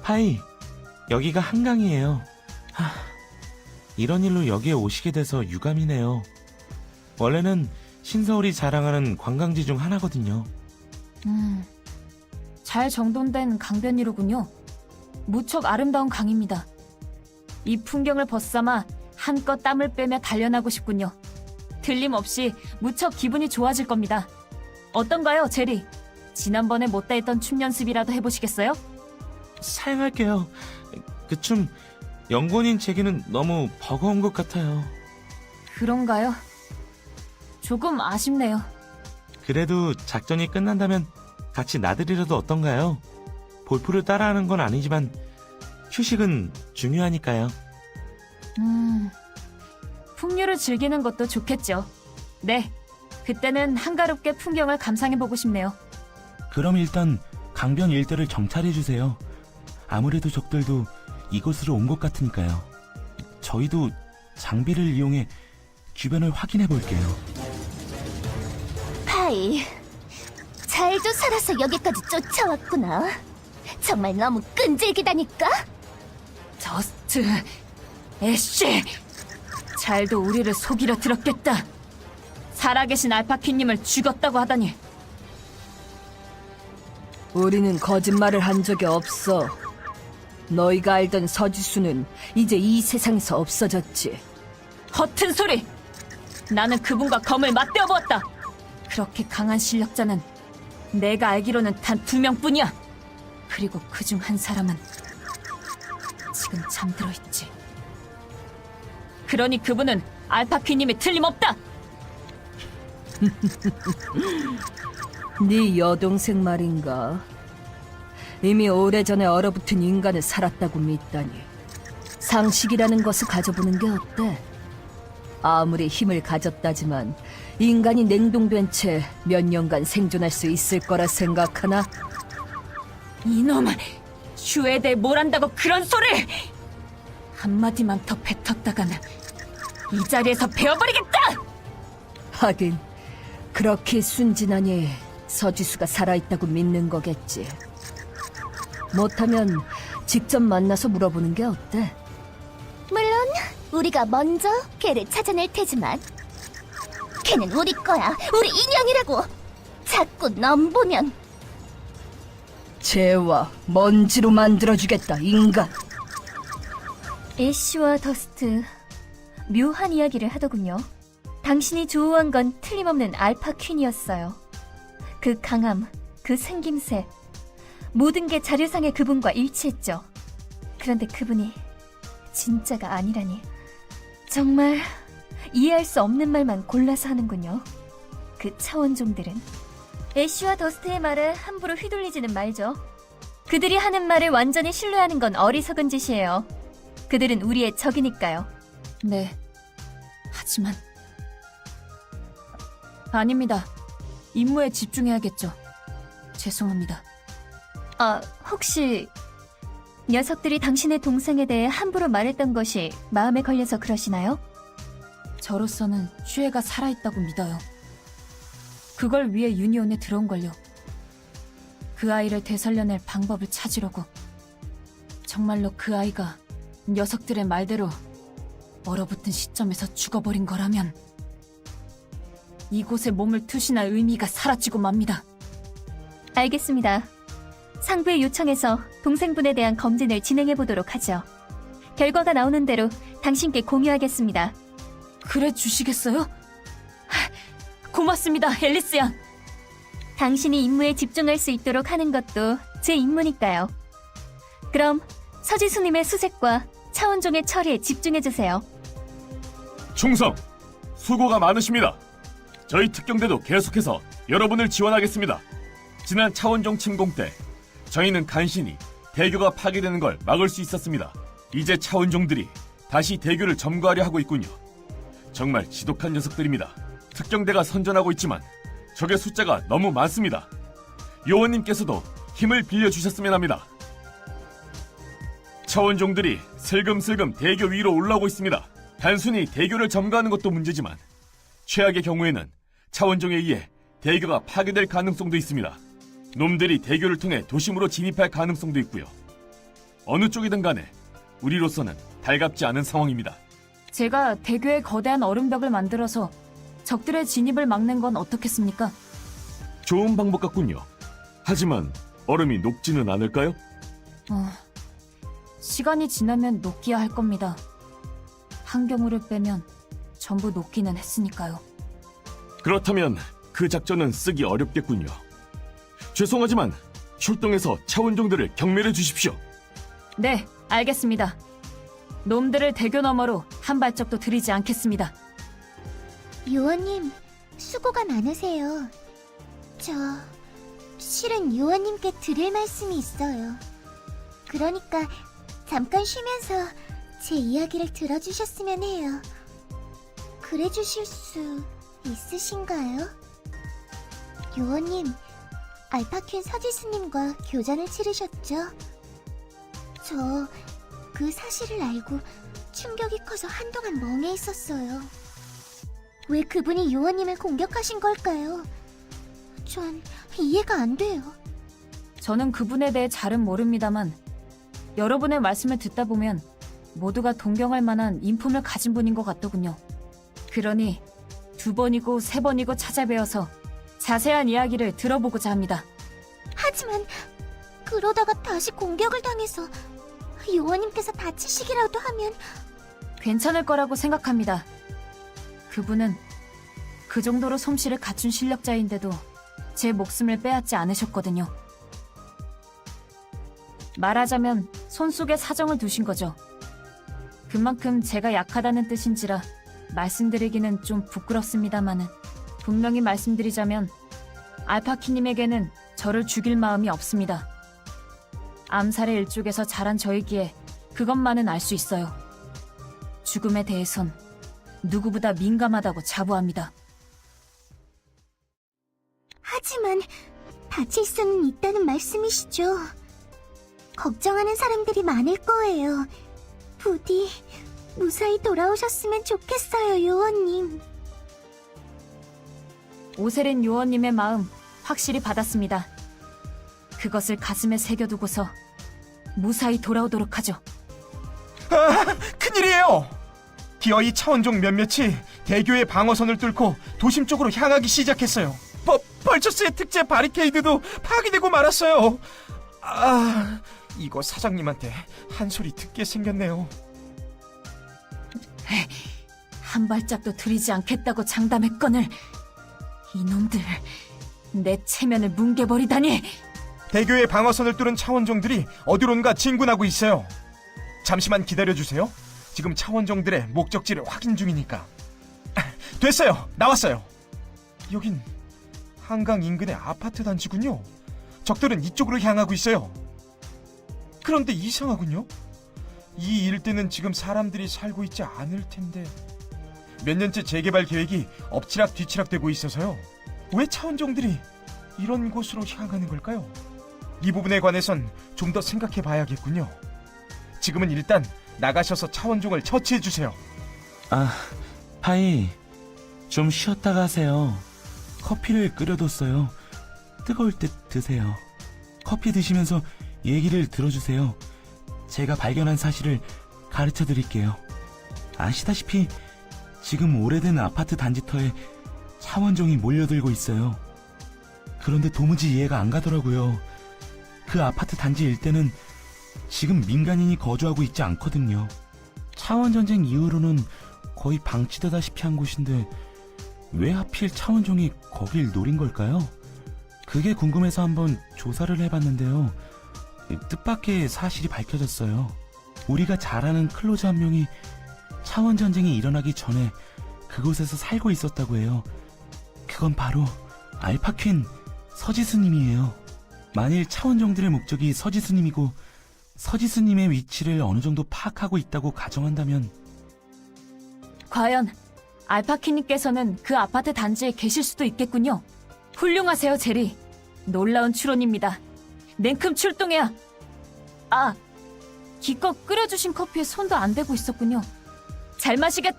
하이, 여기가 한강이에요. 이런 일로 여기에 오시게 돼서 유감이네요. 원래는 신서울이 자랑하는 관광지 중 하나거든요. 잘 정돈된 강변이로군요. 무척 아름다운 강입니다. 이 풍경을 벗삼아 한껏 땀을 빼며 단련하고 싶군요. 틀림없이 무척 기분이 좋아질 겁니다. 어떤가요, 제리? 지난번에 못다 했던 춤 연습이라도 해보시겠어요? 사양할게요. 그 춤, 연구원인 제게는 너무 버거운 것 같아요. 그런가요? 조금 아쉽네요. 그래도 작전이 끝난다면 같이 나들이라도 어떤가요? 볼프를 따라하는 건 아니지만 휴식은 중요하니까요. 풍류를 즐기는 것도 좋겠죠. 네, 그때는 한가롭게 풍경을 감상해보고 싶네요. 그럼 일단 강변 일대를 정찰해주세요. 아무래도 적들도 이곳으로 온 것 같으니까요. 저희도 장비를 이용해 주변을 확인해볼게요. 파이, 잘도 살아서 여기까지 쫓아왔구나. 정말 너무 끈질기다니까? 저스트, 애쉬! 잘도 우리를 속이려 들었겠다. 살아계신 알파키님을 죽였다고 하다니. 우리는 거짓말을 한 적이 없어. 너희가 알던 서지수는 이제 이 세상에서 없어졌지. 허튼 소리! 나는 그분과 검을 맞대어 보았다. 그렇게 강한 실력자는 내가 알기로는 단 2명뿐이야. 그리고 그중 한 사람은 지금 잠들어 있지. 그러니 그분은 알파키님이 틀림없다. 네 여동생 말인가? 이미 오래전에 얼어붙은 인간을 살았다고 믿다니. 상식이라는 것을 가져보는 게 어때? 아무리 힘을 가졌다지만 인간이 냉동된 채 몇 년간 생존할 수 있을 거라 생각하나? 이놈! 슈에 대해 뭘 안다고 그런 소리를! 한마디만 더 뱉었다가는 이 자리에서 베어버리겠다! 하긴 그렇게 순진하니 서지수가 살아있다고 믿는 거겠지. 못하면 직접 만나서 물어보는 게 어때? 물론 우리가 먼저 걔를 찾아낼 테지만 걔는 우리 거야. 우리 인형이라고. 자꾸 넘보면 재와 먼지로 만들어주겠다, 인간. 애쉬와 더스트, 묘한 이야기를 하더군요. 당신이 조우한 건 틀림없는 알파 퀸이었어요. 그 강함, 그 생김새, 모든 게 자료상의 그분과 일치했죠. 그런데 그분이 진짜가 아니라니. 정말 이해할 수 없는 말만 골라서 하는군요. 그 차원종들은. 애쉬와 더스트의 말에 함부로 휘둘리지는 말죠. 그들이 하는 말을 완전히 신뢰하는 건 어리석은 짓이에요. 그들은 우리의 적이니까요. 네. 하지만 아닙니다. 임무에 집중해야겠죠. 죄송합니다. 혹시 녀석들이 당신의 동생에 대해 함부로 말했던 것이 마음에 걸려서 그러시나요? 저로서는 슈에가 살아있다고 믿어요. 그걸 위해 유니온에 들어온걸요. 그 아이를 되살려낼 방법을 찾으려고. 정말로 그 아이가 녀석들의 말대로 얼어붙은 시점에서 죽어버린 거라면 이곳에 몸을 투신할 의미가 사라지고 맙니다. 알겠습니다. 상부의 요청에서 동생분에 대한 검진을 진행해보도록 하죠. 결과가 나오는 대로 당신께 공유하겠습니다. 그래 주시겠어요? 고맙습니다, 앨리스 양. 당신이 임무에 집중할 수 있도록 하는 것도 제 임무니까요. 그럼 서지수님의 수색과 차원종의 처리에 집중해주세요. 충성! 수고가 많으십니다. 저희 특경대도 계속해서 여러분을 지원하겠습니다. 지난 차원종 침공 때 저희는 간신히 대교가 파괴되는 걸 막을 수 있었습니다. 이제 차원종들이 다시 대교를 점거하려 하고 있군요. 정말 지독한 녀석들입니다. 특경대가 선전하고 있지만 적의 숫자가 너무 많습니다. 요원님께서도 힘을 빌려주셨으면 합니다. 차원종들이 슬금슬금 대교 위로 올라오고 있습니다. 단순히 대교를 점거하는 것도 문제지만 최악의 경우에는 차원종에 의해 대교가 파괴될 가능성도 있습니다. 놈들이 대교를 통해 도심으로 진입할 가능성도 있고요. 어느 쪽이든 간에 우리로서는 달갑지 않은 상황입니다. 제가 대교에 거대한 얼음벽을 만들어서 적들의 진입을 막는 건 어떻겠습니까? 좋은 방법 같군요. 하지만 얼음이 녹지는 않을까요? 시간이 지나면 녹기야 할 겁니다. 한경우를 빼면 전부 녹기는 했으니까요. 그렇다면 그 작전은 쓰기 어렵겠군요. 죄송하지만 출동해서 차원종들을 경멸해 주십시오. 네, 알겠습니다. 놈들을 대교 너머로 한 발짝도 들이지 않겠습니다. 요원님, 수고가 많으세요. 실은 요원님께 드릴 말씀이 있어요. 그러니까 잠깐 쉬면서 제 이야기를 들어주셨으면 해요. 그래 주실 수 있으신가요? 요원님, 알파퀸 서지수님과 교전을 치르셨죠? 저 그 사실을 알고 충격이 커서 한동안 멍해 있었어요. 왜 그분이 요원님을 공격하신 걸까요? 전 이해가 안 돼요. 저는 그분에 대해 잘은 모릅니다만 여러분의 말씀을 듣다 보면 모두가 동경할 만한 인품을 가진 분인 것 같더군요. 그러니 2번이고 3번이고 찾아뵈어서 자세한 이야기를 들어보고자 합니다. 하지만 그러다가 다시 공격을 당해서 요원님께서 다치시기라도 하면 괜찮을 거라고 생각합니다. 그분은 그 정도로 솜씨를 갖춘 실력자인데도 제 목숨을 빼앗지 않으셨거든요. 말하자면 손 속에 사정을 두신 거죠. 그만큼 제가 약하다는 뜻인지라 말씀드리기는 좀 부끄럽습니다마는 분명히 말씀드리자면 알파키님에게는 저를 죽일 마음이 없습니다. 암살의 일족에서 자란 저이기에 그것만은 알 수 있어요. 죽음에 대해선 누구보다 민감하다고 자부합니다. 하지만 다칠 수는 있다는 말씀이시죠? 걱정하는 사람들이 많을 거예요. 부디 무사히 돌아오셨으면 좋겠어요, 요원님. 오세린 요원님의 마음 확실히 받았습니다. 그것을 가슴에 새겨두고서 무사히 돌아오도록 하죠. 큰일이에요! 기어이 차원종 몇몇이 대교의 방어선을 뚫고 도심 쪽으로 향하기 시작했어요. 벌처스의 특제 바리케이드도 파괴되고 말았어요. 이거 사장님한테 한 소리 듣게 생겼네요. 한 발짝도 들이지 않겠다고 장담했거늘 이놈들 내 체면을 뭉개버리다니. 대교의 방어선을 뚫은 차원종들이 어디론가 진군하고 있어요. 잠시만 기다려주세요. 지금 차원종들의 목적지를 확인 중이니까. 됐어요. 나왔어요. 여긴 한강 인근의 아파트 단지군요. 적들은 이쪽으로 향하고 있어요. 그런데 이상하군요. 이 일대는 지금 사람들이 살고 있지 않을 텐데 몇 년째 재개발 계획이 엎치락 뒤치락 되고 있어서요. 왜 차원종들이 이런 곳으로 향하는 걸까요? 이 부분에 관해선 좀 더 생각해 봐야겠군요. 지금은 일단 나가셔서 차원종을 처치해 주세요. 파이, 좀 쉬었다가 하세요. 커피를 끓여뒀어요. 뜨거울 때 드세요. 커피 드시면서 얘기를 들어주세요. 제가 발견한 사실을 가르쳐 드릴게요. 아시다시피 지금 오래된 아파트 단지터에 차원종이 몰려들고 있어요. 그런데 도무지 이해가 안 가더라고요. 그 아파트 단지 일대는 지금 민간인이 거주하고 있지 않거든요. 차원전쟁 이후로는 거의 방치되다시피 한 곳인데 왜 하필 차원종이 거길 노린 걸까요? 그게 궁금해서 한번 조사를 해봤는데요. 뜻밖의 사실이 밝혀졌어요. 우리가 잘 아는 클로즈 한 명이 차원전쟁이 일어나기 전에 그곳에서 살고 있었다고 해요. 그건 바로 알파퀸 서지수님이에요. 만일 차원종들의 목적이 서지수님이고 서지수님의 위치를 어느 정도 파악하고 있다고 가정한다면 과연 알파키님께서는 그 아파트 단지에 계실 수도 있겠군요. 훌륭하세요, 제리. 놀라운 추론입니다. 냉큼 출동해야. 기껏 끓여주신 커피에 손도 안 대고 있었군요. 잘 마시겠다.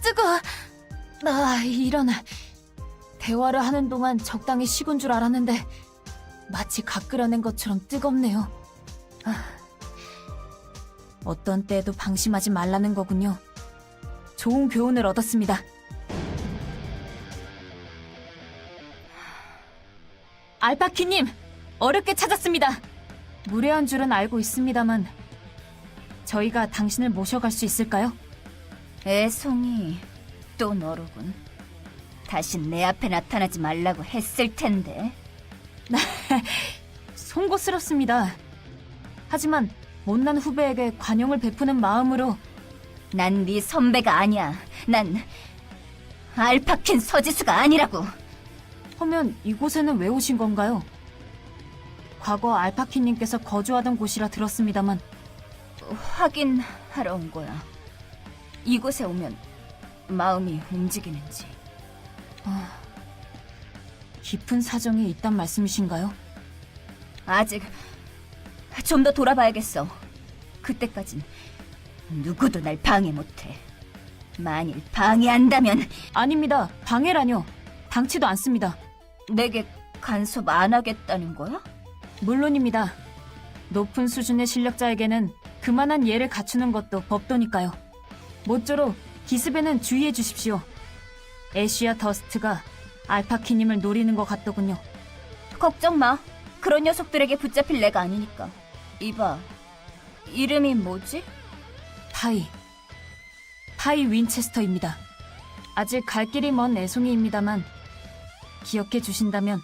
뜨거워. 이런. 대화를 하는 동안 적당히 식은 줄 알았는데 마치 갓 끓여낸 것처럼 뜨겁네요. 어떤 때에도 방심하지 말라는 거군요. 좋은 교훈을 얻었습니다. 알파키님, 어렵게 찾았습니다. 무례한 줄은 알고 있습니다만 저희가 당신을 모셔갈 수 있을까요? 애송이 또 너로군. 다신 내 앞에 나타나지 말라고 했을 텐데. 송구스럽습니다. 하지만 못난 후배에게 관용을 베푸는 마음으로 난 네 선배가 아니야. 난 알파킨 서지수가 아니라고. 하면 이곳에는 왜 오신 건가요? 과거 알파키님께서 거주하던 곳이라 들었습니다만 확인하러 온 거야. 이곳에 오면 마음이 움직이는지. 깊은 사정이 있단 말씀이신가요? 아직 좀 더 돌아봐야겠어. 그때까진 누구도 날 방해 못해. 만일 방해한다면 아닙니다. 방해라뇨. 당치도 않습니다. 내게 간섭 안 하겠다는 거야? 물론입니다. 높은 수준의 실력자에게는 그만한 예를 갖추는 것도 법도니까요. 모쪼록 기습에는 주의해 주십시오. 애쉬와 더스트가 알파키님을 노리는 것 같더군요. 걱정 마. 그런 녀석들에게 붙잡힐 내가 아니니까. 이봐, 이름이 뭐지? 파이 윈체스터입니다. 아직 갈 길이 먼 애송이입니다만 기억해 주신다면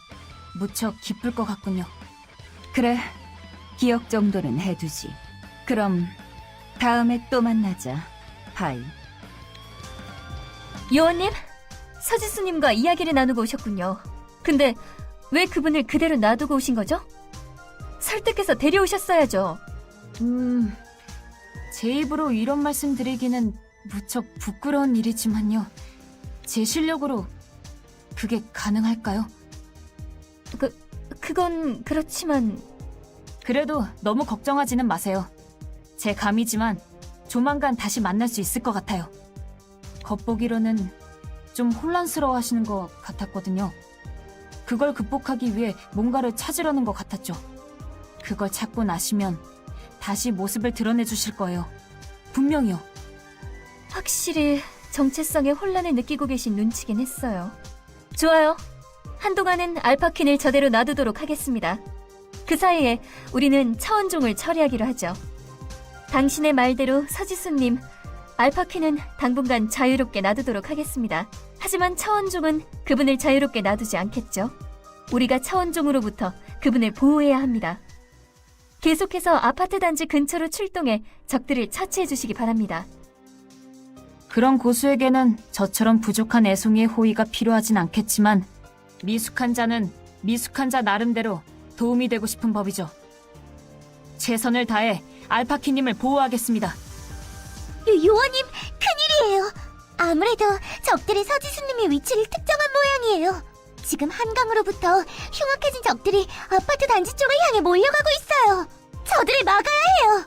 무척 기쁠 것 같군요. 그래, 기억 정도는 해두지. 그럼 다음에 또 만나자, 파이. 요원님, 서지수님과 이야기를 나누고 오셨군요. 근데 왜 그분을 그대로 놔두고 오신 거죠? 설득해서 데려오셨어야죠. 제 입으로 이런 말씀 드리기는 무척 부끄러운 일이지만요. 제 실력으로 그게 가능할까요? 그건 그렇지만... 그래도 너무 걱정하지는 마세요. 제 감이지만 조만간 다시 만날 수 있을 것 같아요. 겉보기로는 좀 혼란스러워 하시는 것 같았거든요. 그걸 극복하기 위해 뭔가를 찾으려는 것 같았죠. 그걸 찾고 나시면 다시 모습을 드러내 주실 거예요. 분명히요. 확실히 정체성에 혼란을 느끼고 계신 눈치긴 했어요. 좋아요. 한동안은 알파킨을 저대로 놔두도록 하겠습니다. 그 사이에 우리는 차원종을 처리하기로 하죠. 당신의 말대로 서지수님, 알파킨은 당분간 자유롭게 놔두도록 하겠습니다. 하지만 차원종은 그분을 자유롭게 놔두지 않겠죠. 우리가 차원종으로부터 그분을 보호해야 합니다. 계속해서 아파트 단지 근처로 출동해 적들을 처치해 주시기 바랍니다. 그런 고수에게는 저처럼 부족한 애송이의 호의가 필요하진 않겠지만 미숙한 자는 미숙한 자 나름대로 도움이 되고 싶은 법이죠. 최선을 다해 알파키님을 보호하겠습니다. 요원님, 큰일이에요. 아무래도 적들이 서지수님의 위치를 특정한 모양이에요. 지금 한강으로부터 흉악해진 적들이 아파트 단지 쪽을 향해 몰려가고 있어요. 저들을 막아야 해요.